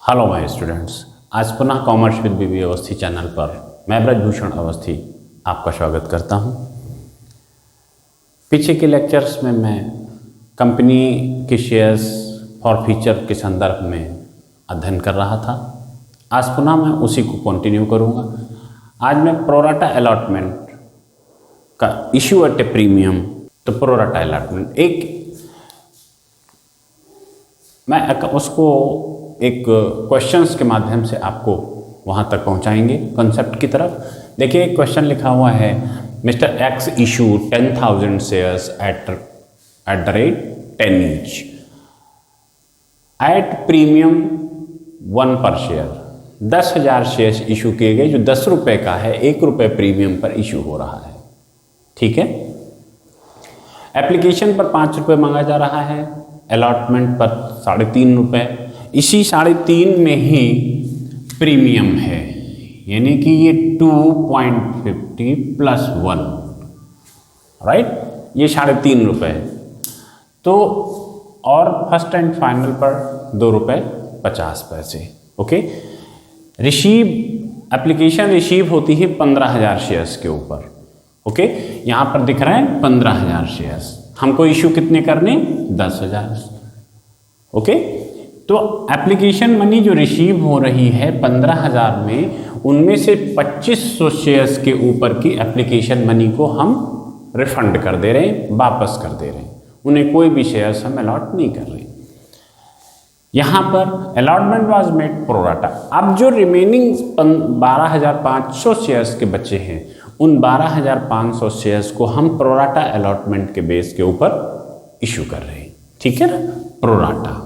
Hello my students, आज पुनः commerce with B B Awasthi channel पर मैं ब्रजभूषण अवस्थी आपका स्वागत करता हूं। पीछे के लेक्चर्स में मैं कंपनी के शेयर्स फॉर फ्यूचर के संदर्भ में अध्ययन कर रहा था। आज पुनः मैं उसी को कंटिन्यू करूंगा। आज मैं प्रोराटा अलॉटमेंट का इशू एट ए प्रीमियम, तो प्रोराटा अलॉटमेंट मैं उसको एक क्वेश्चंस के माध्यम से आपको वहाँ तक पहुँचाएंगे कंसेप्ट की तरफ। देखिए, एक क्वेश्चन लिखा हुआ है, mister x issue 10,000 shares at the rate 10 each at premium 1 पर शेयर। 10,000 शेयर्स इशू किए गए जो 10 रुपये का है, 1 रुपये प्रीमियम पर इशू हो रहा है। ठीक है। एप्लीकेशन पर 5 रुपये मांगा जा रहा है, अलॉटमेंट पर 3.5 रुपये। इसी 3.5 में ही प्रीमियम है, यानी कि ये 2.50 + 1, राइट, ये 3.5 रुपये है। तो और फर्स्ट एंड फाइनल पर 2 रुपये 50 पैसे। ओके। रिसीव एप्लीकेशन रिसीव होती है 15,000 शेयर्स के ऊपर। ओके, यहाँ पर दिख रहा है 15,000 शेयर्स। हमको इशू कितने करने? 10,000। ओके। तो एप्लीकेशन मनी जो रिसीव हो रही है 15,000 में, उनमें से 2500 शेयर्स के ऊपर की एप्लीकेशन मनी को हम रिफंड कर दे रहे हैं, वापस कर दे रहे हैं। उन्हें कोई भी शेयर्स हम अलॉट नहीं कर रहे। यहाँ पर अलॉटमेंट वाज मेड प्रोराटा। अब जो रिमेनिंग 12,500 शेयर्स के बचे हैं, उन 12,500 शेयर्स को हम प्रोराटा अलॉटमेंट के बेस के ऊपर इशू कर रहे हैं। ठीक है ना, प्रोराटा।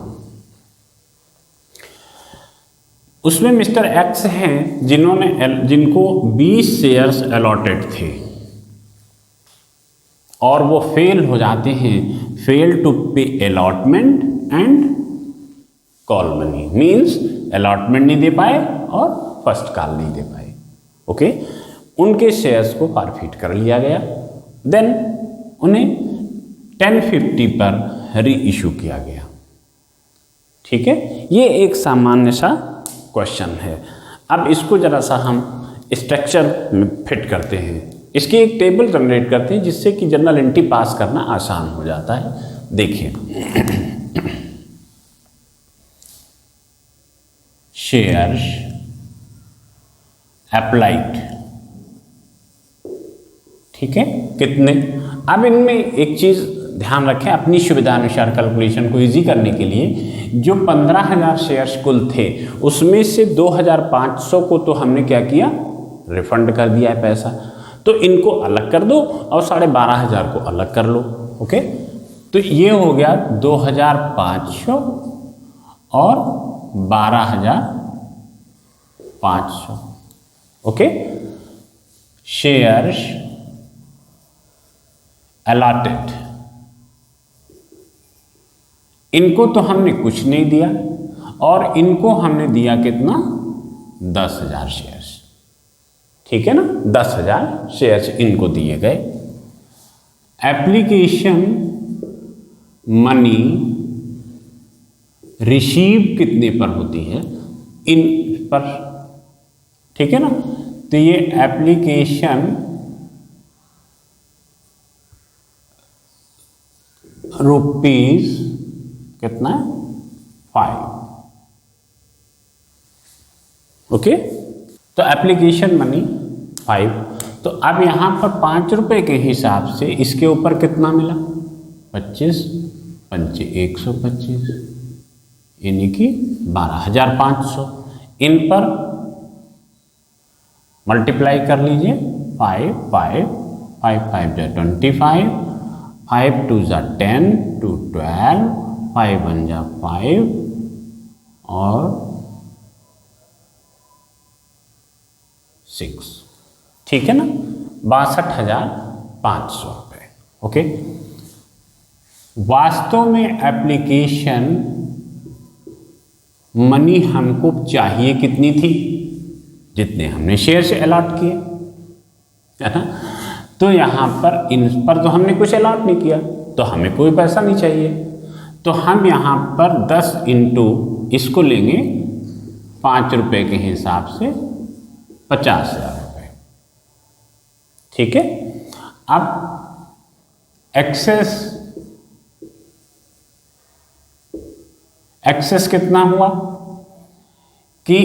उसमें मिस्टर एक्स हैं जिनको 20 शेयर्स अलॉटेड थे और वो फेल हो जाते हैं। फेल टू पे allotment and call money, means allotment नहीं दे पाए और फर्स्ट कॉल नहीं दे पाए। ओके। उनके शेयर्स को फॉरफिट कर लिया गया। देन उन्हें 1050 पर री इशू किया गया। ठीक है। ये एक सामान्य सा क्वेश्चन है। अब इसको जरा सा हम स्ट्रक्चर में फिट करते हैं। इसकी एक टेबल जनरेट करते हैं जिससे कि जनरल एंट्री पास करना आसान हो जाता है। देखिए, शेयर्स अप्लाइड, ठीक है, कितने। अब इनमें एक चीज ध्यान रखें, अपनी सुविधानुसार कैलकुलेशन को इजी करने के लिए जो 15,000 शेयर्स कुल थे, उसमें से 2,500 को तो हमने क्या किया, रिफंड कर दिया है पैसा। तो इनको अलग कर दो और 12,500 को अलग कर लो। ओके। तो ये हो गया 2,500 और 12,500। ओके। शेयर्स अलॉटेड, इनको तो हमने कुछ नहीं दिया और इनको हमने दिया कितना? 10,000 शेयर्स। ठीक है ना, 10,000 शेयर्स इनको दिए गए। एप्लीकेशन मनी रिसीव कितने पर होती है? इन पर। ठीक है ना। तो ये एप्लीकेशन रुपीज कितना है? 5। ओके। तो एप्लीकेशन मनी 5। तो अब यहाँ पर 5 रुपये के हिसाब से इसके ऊपर कितना मिला? 25, 125, यानी कि 12,500। इन पर मल्टीप्लाई कर लीजिए। 5, 5, 5, 5 = 25, 5 2 = 10, 2 12, 5 1 = 5 और 6। ठीक है ना, 62,500 रुपये। ओके। वास्तव में एप्लीकेशन मनी हमको चाहिए कितनी थी? जितने हमने शेयर से अलॉट किए, है ना। तो यहाँ पर इन पर तो हमने कुछ अलॉट नहीं किया, तो हमें कोई पैसा नहीं चाहिए। तो हम यहाँ पर 10 × इसको लेंगे 5 रुपए के हिसाब से 50,000 रुपये। ठीक है, अब एक्सेस कितना हुआ कि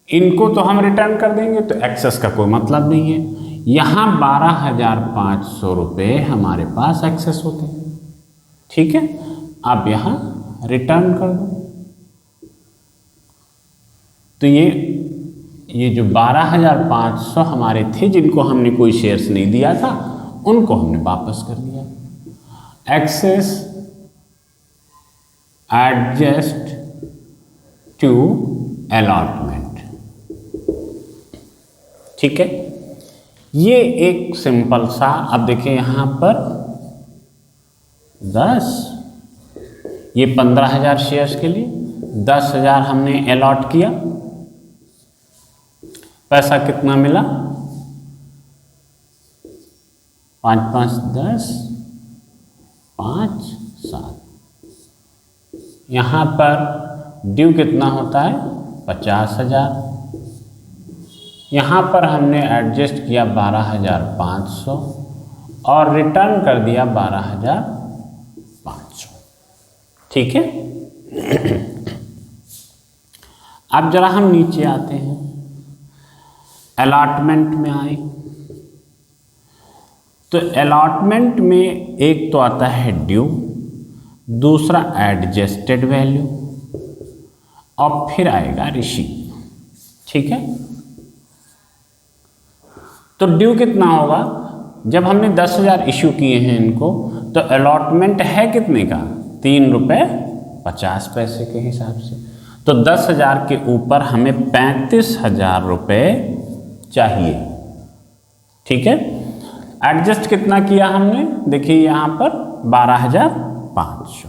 इनको तो हम रिटर्न कर देंगे, तो एक्सेस का कोई मतलब नहीं है। यहां 12,500 रुपये हमारे पास एक्सेस होते हैं। ठीक है, अब यहां रिटर्न कर दो, तो ये जो 12,500 हमारे थे जिनको हमने कोई शेयर्स नहीं दिया था, उनको हमने वापस कर दिया। Excess adjust to allotment. ठीक है, ये एक सिंपल सा, अब देखिए यहां पर 10, ये 15,000 शेयर्स के लिए 10,000 हमने अलॉट किया, पैसा कितना मिला, 5 5 10, 5 7। यहां पर ड्यू कितना होता है, 50,000। यहां पर हमने एडजस्ट किया 12,500 और रिटर्न कर दिया 12,500। ठीक है, अब जरा हम नीचे आते हैं, अलॉटमेंट में आए, तो अलॉटमेंट में एक तो आता है ड्यू, दूसरा एडजस्टेड वैल्यू, और फिर आएगा रिसीव। ठीक है, तो ड्यू कितना होगा, जब हमने 10,000 इश्यू किए हैं इनको, तो अलॉटमेंट है कितने का, 3 रुपये 50 पैसे के हिसाब से। तो 10,000 के ऊपर हमें 35,000 रुपये चाहिए। ठीक है, एडजस्ट कितना किया हमने, देखिए यहाँ पर 12,500।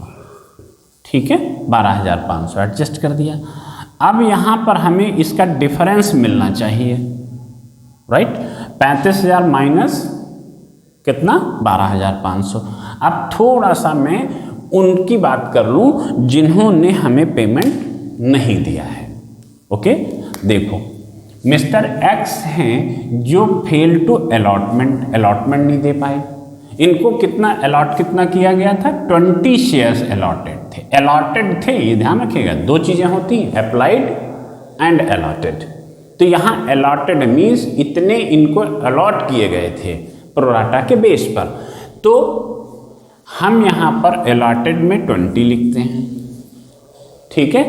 ठीक है, 12,500 एडजस्ट कर दिया। अब यहाँ पर हमें इसका डिफरेंस मिलना चाहिए, राइट। 35,000 माइनस कितना, 12,500। अब थोड़ा सा मैं उनकी बात कर लूँ जिन्होंने हमें पेमेंट नहीं दिया है। ओके, देखो मिस्टर एक्स हैं जो फेल टू अलॉटमेंट नहीं दे पाए। इनको कितना किया गया था, 20 शेयर्स अलॉटेड थे। ये ध्यान रखिएगा, दो चीज़ें होती हैं, अप्लाइड एंड अलॉटेड। तो यहाँ अलॉटेड मीन्स इतने इनको अलॉट किए गए थे प्रोराटा के बेस पर, तो हम यहाँ पर अलॉटेड में 20 लिखते हैं। ठीक है,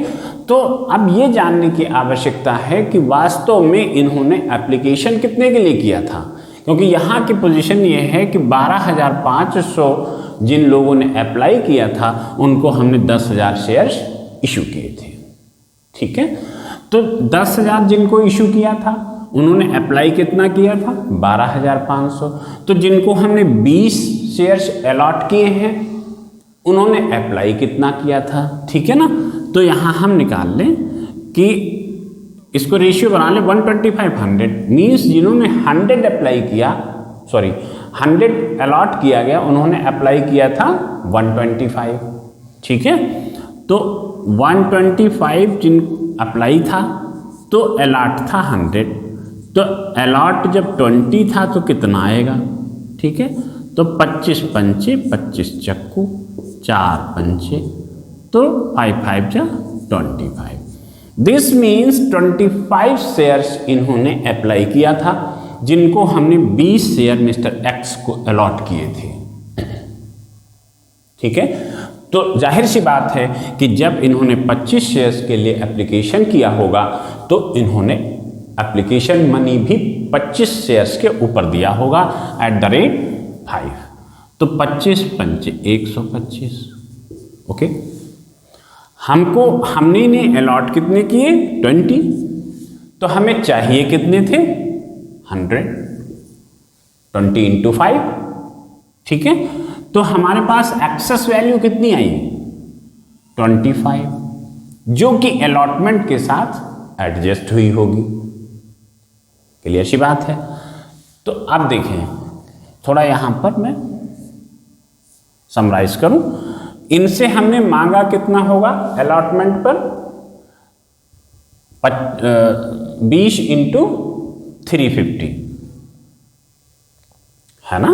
तो अब ये जानने की आवश्यकता है कि वास्तव में इन्होंने एप्लीकेशन कितने के लिए किया था, क्योंकि यहाँ की पोजीशन ये है कि 12,500 जिन लोगों ने अप्लाई किया था उनको हमने 10,000 शेयर्स इशू किए थे। ठीक है, तो 10,000 जिनको इशू किया था उन्होंने अप्लाई कितना किया था, 12,500। तो जिनको हमने 20 शेयर्स अलॉट किए हैं उन्होंने अप्लाई कितना किया था। ठीक है ना, तो यहाँ हम निकाल लें कि इसको रेशियो बना लें 125 मीन्स जिन्होंने 100 अप्लाई किया, 100 अलॉट किया गया, उन्होंने अप्लाई किया था 125। ठीक है, तो 125 जिन अप्लाई था तो अलॉट था 100, तो अलॉट जब 20 था तो कितना आएगा। ठीक है, तो 25 पंचे 25 चक्कू 4 पंचे, तो 5 5 जा 25। दिस मीन्स 25 शेयर्स इन्होंने अप्लाई किया था, जिनको हमने 20 शेयर मिस्टर एक्स को अलॉट किए थे। ठीक है, तो जाहिर सी बात है कि जब इन्होंने 25 शेयर्स के लिए एप्लीकेशन किया होगा तो इन्होंने एप्लीकेशन मनी भी 25 शेयर्स के ऊपर दिया होगा @5। तो 25 पंचे 125। ओके, हमने ने अलॉट कितने किए, 20, तो हमें चाहिए कितने थे, 100, 20 × 5। ठीक है, तो हमारे पास एक्सेस वैल्यू कितनी आई, 25, जो कि अलॉटमेंट के साथ एडजस्ट हुई होगी। क्लियर सी बात है। तो अब देखें, थोड़ा यहां पर मैं समराइज करूं, इनसे हमने मांगा कितना होगा अलॉटमेंट पर, 20 इंटू 350 है ना,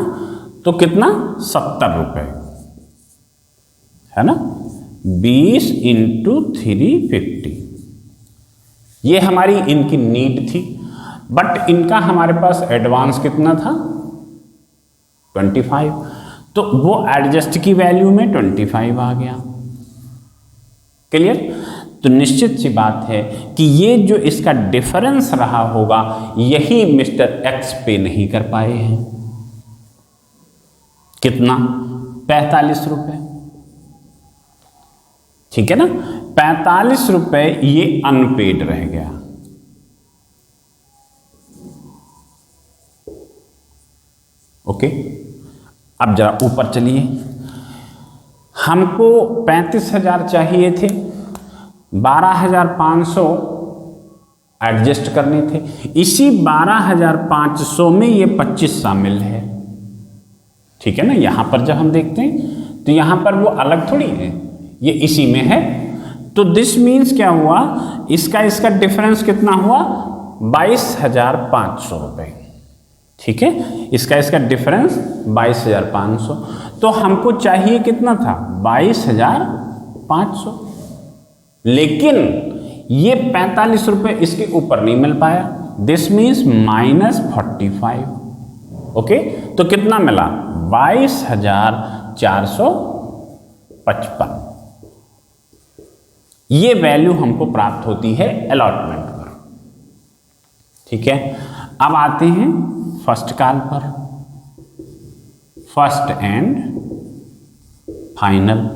तो कितना 70 रुपए है ना, 20 इंटू 350। ये हमारी इनकी नीड थी, बट इनका हमारे पास एडवांस कितना था 25, तो वो एडजस्ट की वैल्यू में 25 आ गया। क्लियर? तो निश्चित सी बात है कि ये जो इसका डिफरेंस रहा होगा यही मिस्टर एक्स पे नहीं कर पाए हैं। कितना? 45 रुपए। ठीक है ना, 45 रुपए ये अनपेड रह गया। ओके, अब जरा ऊपर चलिए। हमको 35,000 चाहिए थे, 12,500 एडजस्ट करने थे। इसी 12,500 में ये 25 शामिल है। ठीक है ना, यहां पर जब हम देखते हैं तो यहां पर वो अलग थोड़ी है, ये इसी में है। तो दिस मीन्स क्या हुआ, इसका डिफरेंस कितना हुआ 22,500 रुपए। ठीक है, इसका डिफरेंस 22,500। तो हमको चाहिए कितना था 22,500, लेकिन ये 45 रुपए इसके ऊपर नहीं मिल पाया। This means -45। ओके, तो कितना मिला 22,455। ये वैल्यू हमको प्राप्त होती है अलॉटमेंट पर। ठीक है, अब आते हैं फर्स्ट कॉल पर, फर्स्ट एंड फाइनल।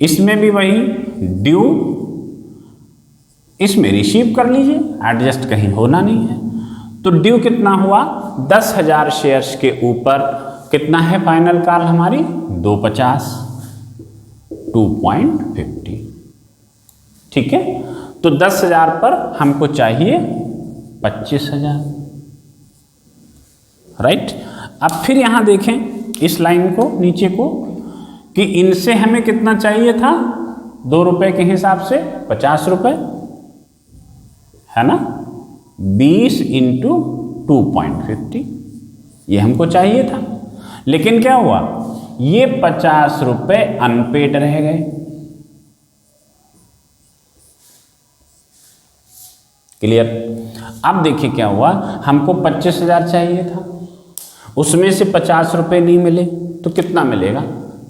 इसमें भी वही ड्यू, इसमें रिसीव कर लीजिए, एडजस्ट कहीं होना नहीं है। तो ड्यू कितना हुआ 10,000 शेयर्स के ऊपर कितना है फाइनल कॉल हमारी 250, 2.50। ठीक है, तो 10,000 पर हमको चाहिए 25,000। राइट, अब फिर यहां देखें इस लाइन को, नीचे को, कि इनसे हमें कितना चाहिए था 2 रुपए के हिसाब से 50 रुपए है ना, 20 इंटू 2.50 ये हमको चाहिए था। लेकिन क्या हुआ, ये 50 रुपए अनपेड रह गए। क्लियर? अब देखिए क्या हुआ, हमको 25,000 चाहिए था, उसमें से 50 रुपए नहीं मिले, तो कितना मिलेगा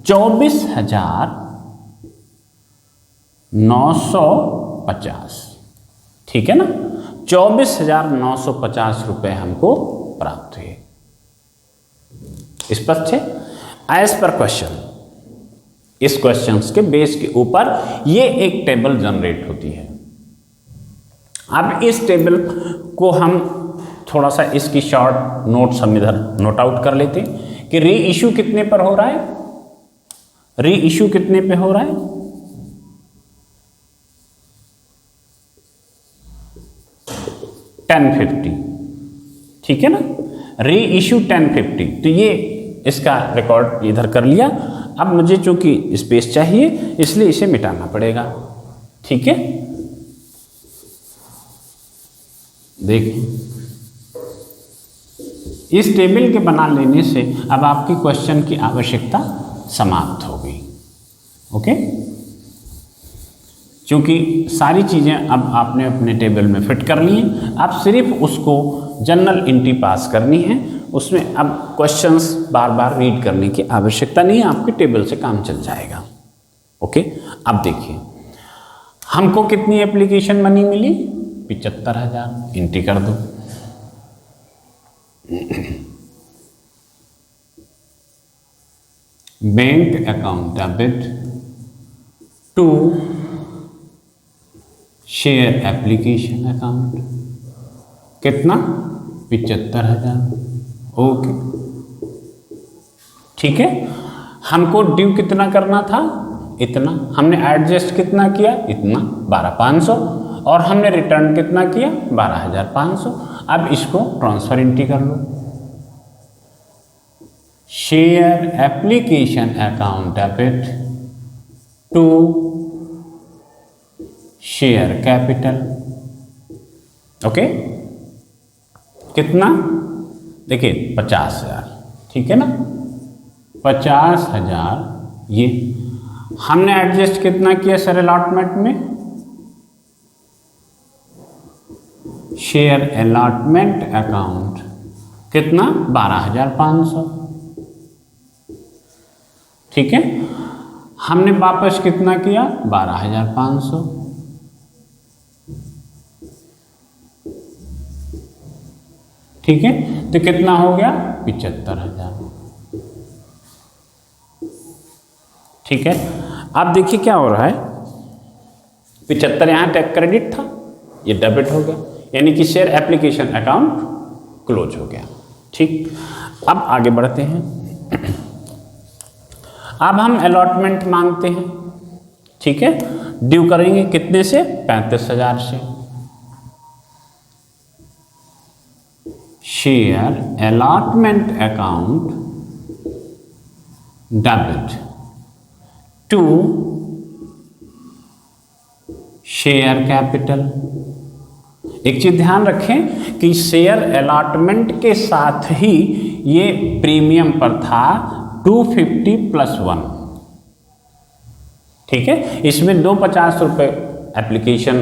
24,950। ठीक है ना, 24,950 रुपए हमको प्राप्त हुए। स्पष्ट है? एज पर क्वेश्चन, इस क्वेश्चन के बेस के ऊपर ये एक टेबल जनरेट होती है। अब इस टेबल को हम थोड़ा सा इसकी शॉर्ट नोट्स हम इधर नोट आउट कर लेते हैं कि री इशू कितने पर हो रहा है, री इशू कितने पे हो रहा है 1050। ठीक है ना, री इशू 1050। तो ये इसका रिकॉर्ड इधर कर लिया। अब मुझे चूंकि स्पेस चाहिए इसलिए इसे मिटाना पड़ेगा। ठीक है, देखिए इस टेबल के बना लेने से अब आपकी क्वेश्चन की आवश्यकता समाप्त हो गई। ओके, क्योंकि सारी चीज़ें अब आपने अपने टेबल में फिट कर ली हैं, आप सिर्फ उसको जनरल एंट्री पास करनी है। उसमें अब क्वेश्चंस बार बार रीड करने की आवश्यकता नहीं है, आपके टेबल से काम चल जाएगा। ओके, अब देखिए हमको कितनी एप्लीकेशन मनी मिली 75,000, एंट्री कर दो। Bank account debit to share application account कितना 75,000। ओके, ठीक है, हमको ड्यू कितना करना था इतना, हमने एडजस्ट कितना किया इतना 12,500, और हमने रिटर्न कितना किया 12,500। अब इसको ट्रांसफर एंट्री कर लो, share application account debit to share capital. Okay, कितना? देखिए 50,000, ठीक है ना, 50,000। ये हमने एडजस्ट कितना किया सर अलॉटमेंट में? शेयर अलॉटमेंट अकाउंट कितना? 12,500, ठीक है। हमने वापस कितना किया? 12,500। ठीक है, तो कितना हो गया? 75,000। ठीक है, अब देखिए क्या हो रहा है, 75 यहां टैक्स क्रेडिट था, ये डेबिट हो गया, यानी कि शेयर एप्लीकेशन अकाउंट क्लोज हो गया। ठीक, अब आगे बढ़ते हैं। अब हम अलॉटमेंट मांगते हैं, ठीक है। ड्यू करेंगे कितने से? 35,000 से। Share allotment account debit to share capital. एक चीज ध्यान रखें कि शेयर अलॉटमेंट के साथ ही ये प्रीमियम पर था 250+1, ठीक है। इसमें 250 रुपये एप्लीकेशन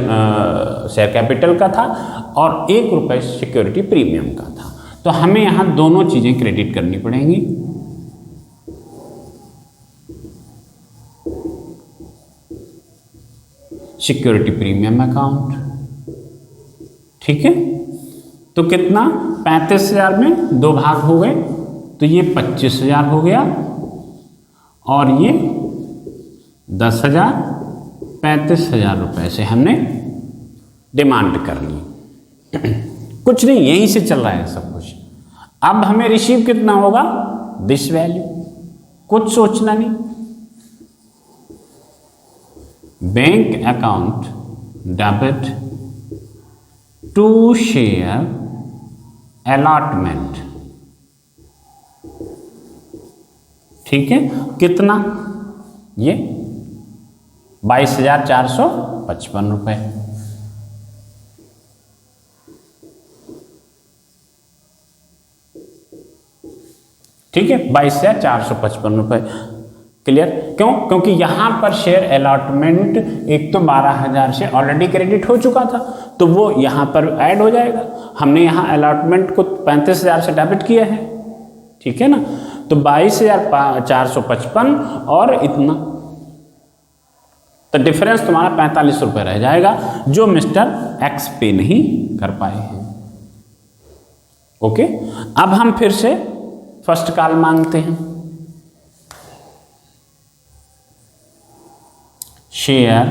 शेयर कैपिटल का था और 1 रुपये सिक्योरिटी प्रीमियम का था, तो हमें यहां दोनों चीजें क्रेडिट करनी पड़ेंगी। सिक्योरिटी प्रीमियम अकाउंट, ठीक है। तो कितना? 35,000 में 2 भाग हो गए, तो ये 25,000 हो गया और ये 10,000, 35,000 रुपए से हमने डिमांड कर ली। कुछ नहीं, यहीं से चल रहा है सब कुछ। अब हमें रिसीव कितना होगा? दिस वैल्यू, कुछ सोचना नहीं। Bank account debit to share allotment, ठीक है। कितना? ये 22,455 रुपए। ठीक है, 22,455 रुपए। क्लियर? क्यों? क्योंकि यहां पर शेयर अलॉटमेंट एक तो 12,000 से ऑलरेडी क्रेडिट हो चुका था, तो वो यहां पर ऐड हो जाएगा। हमने यहां अलॉटमेंट को 35,000 से डेबिट किया है, ठीक है ना, तो 22,455 और इतना, तो डिफरेंस तुम्हारा 45 रुपए रह जाएगा, जो मिस्टर एक्स पे नहीं कर पाए हैं। ओके, अब हम फिर से फर्स्ट कॉल मांगते हैं। Share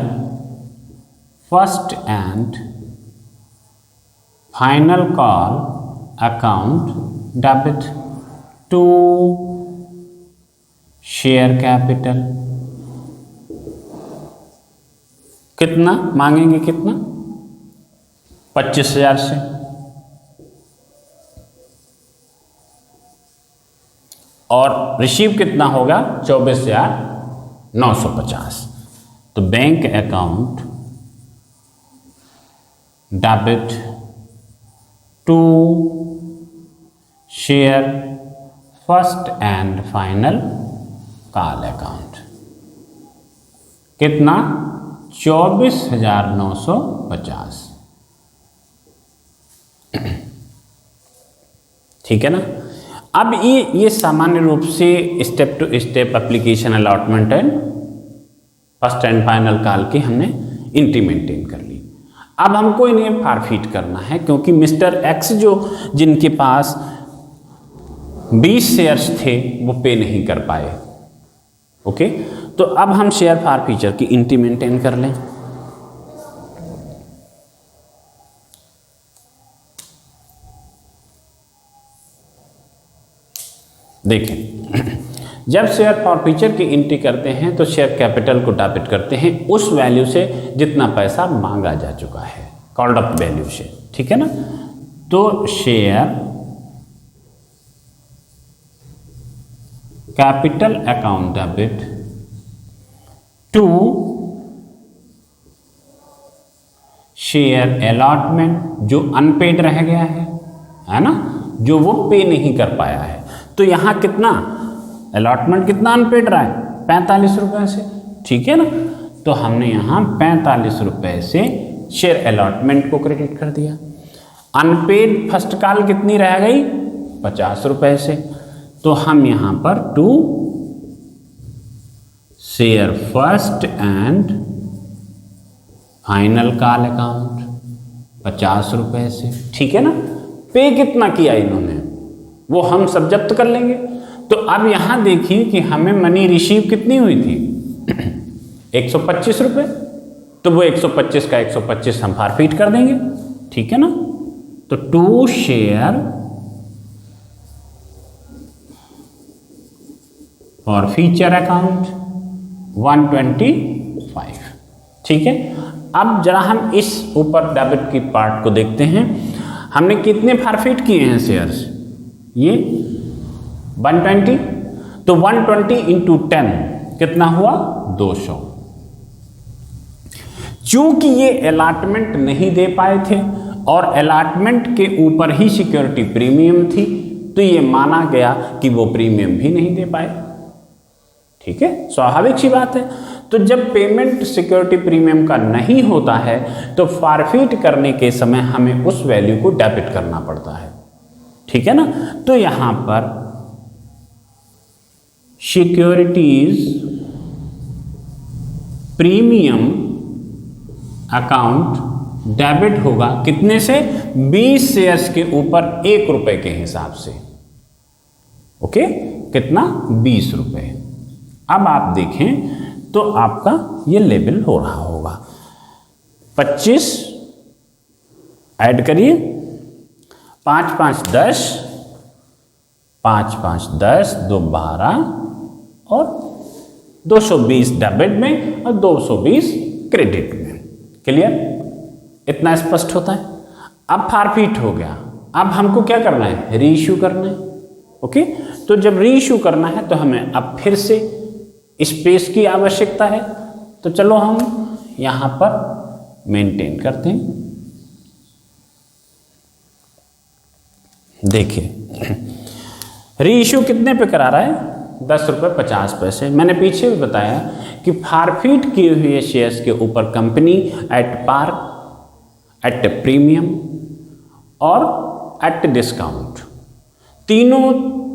first and final call account debit to share capital. कितना मांगेंगे? कितना? 25,000 से। और रिसीव कितना होगा? 24,950। तो bank account debit to share first and final call account. कितना? 24,950। ठीक है ना। अब ये सामान्य रूप से step to step application allotment and first and final call की हमने एंट्री मेंटेन कर ली। अब हमको इन्हें फॉरफिट करना है, क्योंकि मिस्टर एक्स जो जिनके पास 20 शेयर्स थे वो पे नहीं कर पाए। ओके, तो अब हम शेयर फॉरफीचर की एंट्री मेंटेन कर लें। देखें, जब शेयर फॉरफीचर की एंट्री करते हैं तो शेयर कैपिटल को डेबिट करते हैं उस वैल्यू से जितना पैसा मांगा जा चुका है, कॉल्ड अप वैल्यू से, ठीक है ना। तो share capital account debit to share allotment जो अनपेड रह गया है ना, जो वो पे नहीं कर पाया है। तो यहाँ कितना अलॉटमेंट कितना अनपेड रहा है, 45 रुपये से, ठीक है ना। तो हमने यहाँ 45 रुपये से शेयर अलॉटमेंट को क्रेडिट कर दिया। अनपेड फर्स्ट कॉल कितनी रह गई, 50 रुपये से। तो हम यहाँ पर to share first and final call account 50 रुपये से, ठीक है ना। पे कितना किया इन्होंने वो हम सब जब्त कर लेंगे। तो अब यहां देखिए कि हमें मनी रिसीव कितनी हुई थी 125 रुपये। तो वो 125 का 125 हम फॉरफिट कर देंगे, ठीक है ना। तो to share forfeiture account 125, ठीक है। अब जरा हम इस ऊपर डेबिट की पार्ट को देखते हैं। हमने कितने फॉरफिट किए हैं शेयर्स, ये 120। तो 120 इंटू 10 कितना हुआ, 200। चूंकि ये अलॉटमेंट नहीं दे पाए थे और अलॉटमेंट के ऊपर ही सिक्योरिटी प्रीमियम थी, तो ये माना गया कि वो प्रीमियम भी नहीं दे पाए, ठीक है, स्वाभाविक सी बात है। तो जब पेमेंट सिक्योरिटी प्रीमियम का नहीं होता है तो फॉरफिट करने के समय हमें उस वैल्यू को डेबिट करना पड़ता है, ठीक है ना। तो यहां पर सिक्योरिटीज प्रीमियम अकाउंट डेबिट होगा कितने से, 20 शेयर्स के ऊपर 1 रुपए के हिसाब से, ओके, कितना, 20 रुपए। अब आप देखें तो आपका ये लेवल हो रहा होगा, 25 ऐड करिए, 5 5 10, 5 5 10, 2 12 और 220 डेबिट में और 220 क्रेडिट में। क्लियर, इतना स्पष्ट होता है। अब फॉरफिट हो गया, अब हमको क्या करना है, री इश्यू करना है, ओके। तो जब री इश्यू करना है तो हमें अब फिर से स्पेस की आवश्यकता है। तो चलो हम यहां पर मेंटेन करते हैं। देखिए री इश्यू कितने पे करा रहा है, 10 रुपये 50 पैसे। मैंने पीछे भी बताया कि फॉरफिट किए हुए शेयर्स के ऊपर company at par, at premium और एट डिस्काउंट तीनों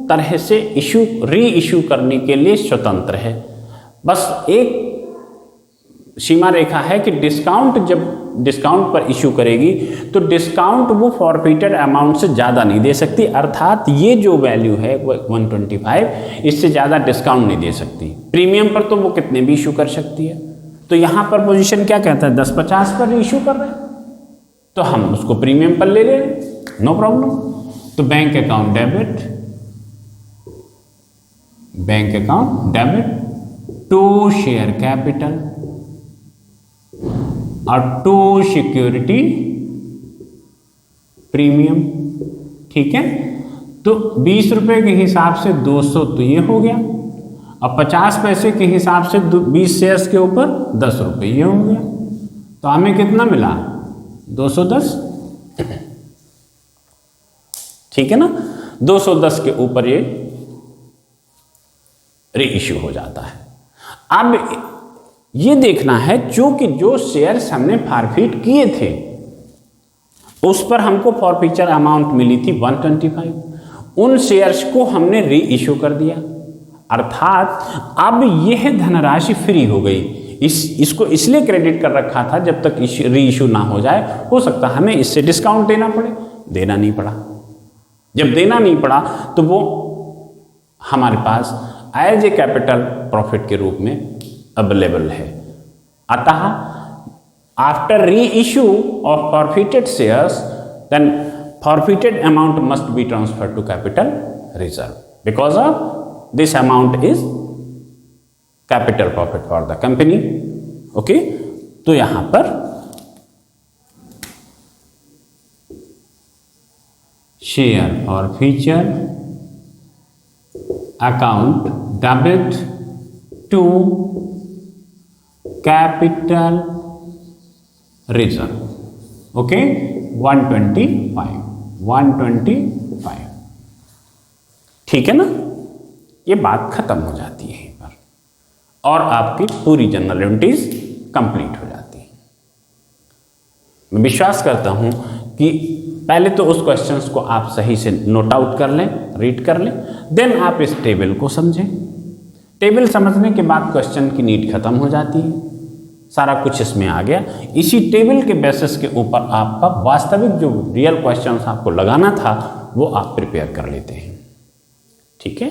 तरह से इशू री इशू करने के लिए स्वतंत्र है। बस एक सीमा रेखा है कि डिस्काउंट जब डिस्काउंट पर इशू करेगी तो डिस्काउंट वो फॉरफिटेड अमाउंट से ज़्यादा नहीं दे सकती, अर्थात ये जो वैल्यू है 125, इससे ज़्यादा डिस्काउंट नहीं दे सकती। प्रीमियम पर तो वो कितने भी इशू कर सकती है। तो यहाँ पर पोजीशन क्या कहता है, 10-50 पर इशू कर रहे हैं, तो हम उसको प्रीमियम पर ले लें, नो प्रॉब्लम। तो bank account debit, bank account debit to share capital और टू सिक्योरिटी प्रीमियम, ठीक है। तो 20 रुपए के हिसाब से 200 तो ये हो गया, अब 50 पैसे के हिसाब से 20 शेयर्स के ऊपर 10 रुपये ये हो गया। तो हमें कितना मिला, 210, ठीक है ना। 210 के ऊपर ये री इश्यू हो जाता है। अब ये देखना है क्योंकि जो शेयर्स हमने फॉरफिट किए थे उस पर हमको फॉरफीचर अमाउंट मिली थी 125, उन शेयर्स को हमने री इश्यू कर दिया, अर्थात अब यह धनराशि फ्री हो गई। इसको इसलिए क्रेडिट कर रखा था जब तक री इश्यू ना हो जाए, हो सकता हमें इससे डिस्काउंट देना पड़े, देना नहीं पड़ा। जब देना नहीं पड़ा तो वो हमारे पास एज ए कैपिटल प्रॉफिट के रूप में अवेलेबल है। अतः after reissue of forfeited shares then forfeited amount must be transferred to capital reserve because of this amount is capital profit for the company, okay. तो यहां पर share forfeiture account debit to capital reserve, okay 125 ठीक है ना, ये बात खत्म हो जाती है यहीं पर और आपकी पूरी जनरल एबिलिटीज कंप्लीट हो जाती है। मैं विश्वास करता हूं कि पहले तो उस क्वेश्चंस को आप सही से नोट आउट कर लें, रीड कर लें, देन आप इस टेबल को समझें। टेबल समझने के बाद क्वेश्चन की नीड खत्म हो जाती है, सारा कुछ इसमें आ गया। इसी टेबल के बेसिस के ऊपर आपका वास्तविक जो रियल क्वेश्चंस आपको लगाना था वो आप प्रिपेयर कर लेते हैं। ठीक है,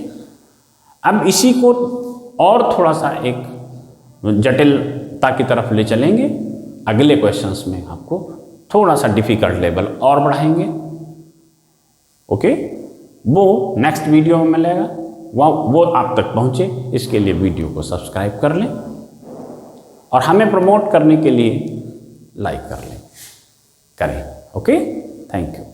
अब इसी को और थोड़ा सा एक जटिलता की तरफ ले चलेंगे। अगले क्वेश्चंस में आपको थोड़ा सा डिफिकल्ट लेवल और बढ़ाएंगे। ओके, वो नेक्स्ट वीडियो में मिलेगा, वो आप तक पहुंचे इसके लिए वीडियो को सब्सक्राइब कर लें और हमें प्रमोट करने के लिए लाइक करें। Okay, thank you.